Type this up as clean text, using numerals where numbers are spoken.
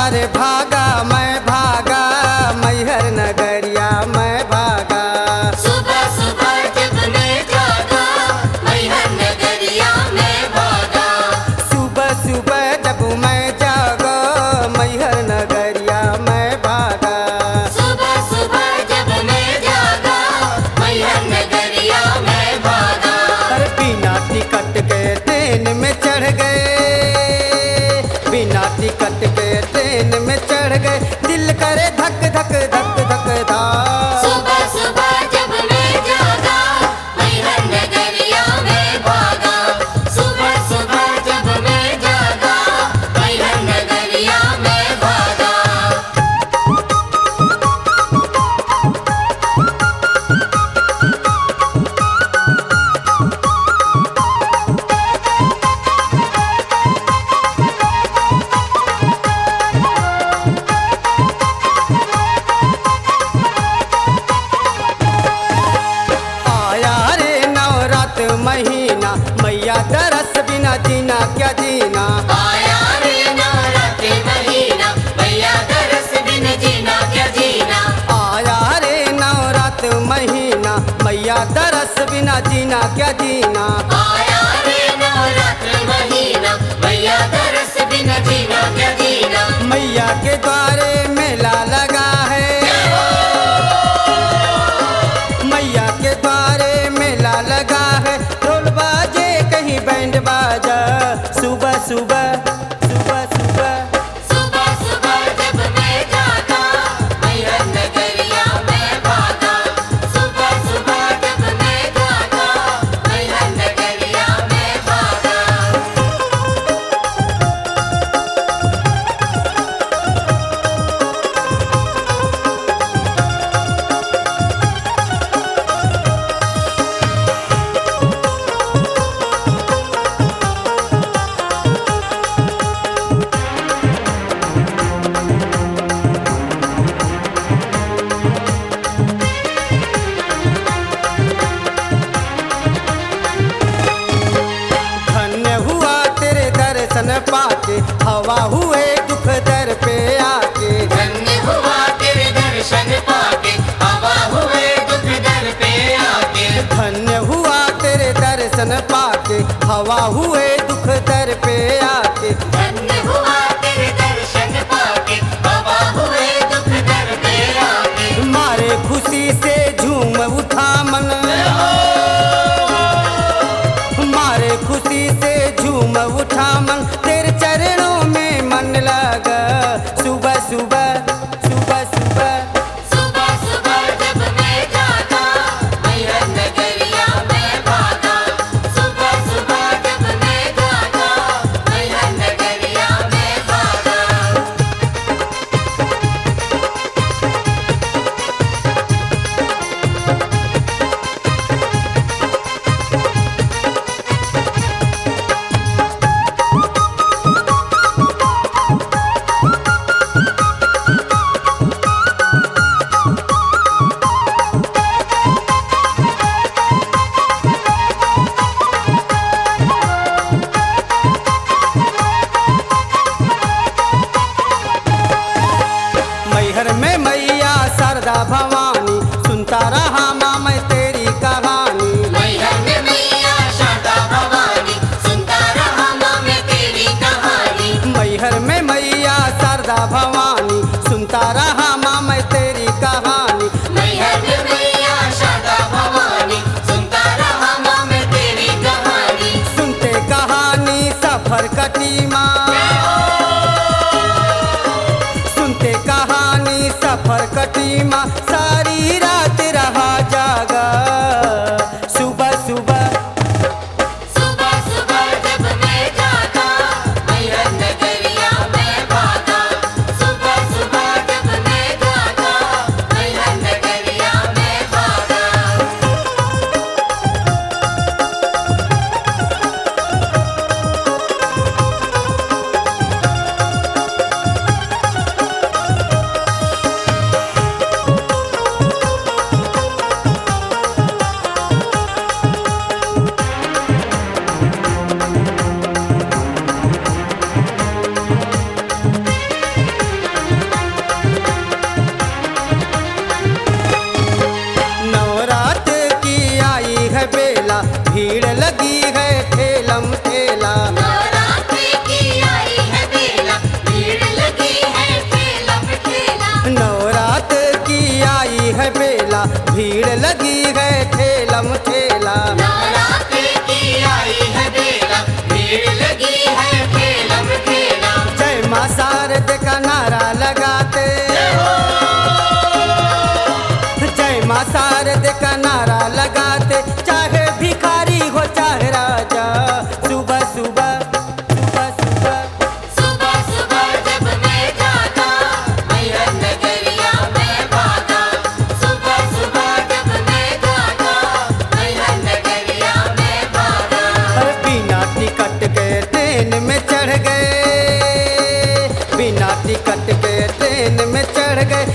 अरे भागा मैं भागा मैहर नगरिया मैं भागा। सुबह सुबह जब मैं जागा मैहर नगरिया मैं भागा। सुबह सुबह जब मैं जागा मैहर नगरिया मैं भागा। सुबह सुबह जब मैं जागा मैहर नगरिया मैं भागा। अरे बिना टिकट के ट्रेन में चढ़ गए, बिना टिकट के ट्रेन में चढ़ गए, दिल करे धक धक धक धक धा। सुबह सुबह जब मैं जागा मैहर नगरिया मैं भागा। सुबह सुबह जब मैं जागा मैहर नगरिया मैं भागा। आया रे नवरात महीना मैया दरस बिना जीना क्या जीना। आया रे नवरात्रि महीना मैया दरस बिन जीना क्या जीना। आया रे नवरात महीना मैया दरस बिना जीना क्या जीना। आया रे नवरात्रि महीना मैया दरस बिन जीना क्या जीना। मैया के द्वारे मेला लगा है, मैया के द्वारे मेला लगा है, ढोल बाजे कहीं बैंड बाजा। सुबह सुबह सुबह सुबह सुबह सुबह जब मैं जागा मैहर नगरिया मैं भागा। सुबह सुबह जब मैं जागा मैहर नगरिया मैं भागा। धन्य हुआ तेरे दर्शन पाके, हवा हुए दुख दर पे आके। धन्य हुआ तेरे दर्शन पाके, हवा हुए दुख दर पे आके। धन्य हुआ तेरे दर्शन पाके, हवा हुए दुख दर पे आके। धन्य हुआ तेरे दर्शन पाके, हवा हुए दुख दर पे आके। मारे खुशी से झूम उठा मन, मारे खुशी से झूम उठा मन, तेरे चरणों में मन लगा। सुबह सुबह सुबह सुबह सुबह सुबह जब मैं जागा मैहर नगरिया मैं भागा। सुबह सुबह जब मैं जागा मैहर नगरिया मैं भागा। मैहर में मैया शारदा भवानी, सुनता रहा माँ मैं तेरी कहानी। मैहर में मैया शारदा भवानी, सुनता रहा माँ मैं तेरी कहानी। मैहर में मैया शारदा भवानी, सुनता रहा माँ मैं तेरी कहानी। मैहर में मैया शारदा भवानी, सुनता रहा माँ मैं तेरी कहानी। सुनते कहानी सफर कटी माँ, सुनते कहानी सफर कटी माँ, सारी रात रहा जागा। सुबह सुबह सुबह सुबह जब मैं जागा मैहर नगरिया मैं भागा। सुबह सुबह जब मैं जागा मैहर नगरिया मैं भागा। में चढ़ गए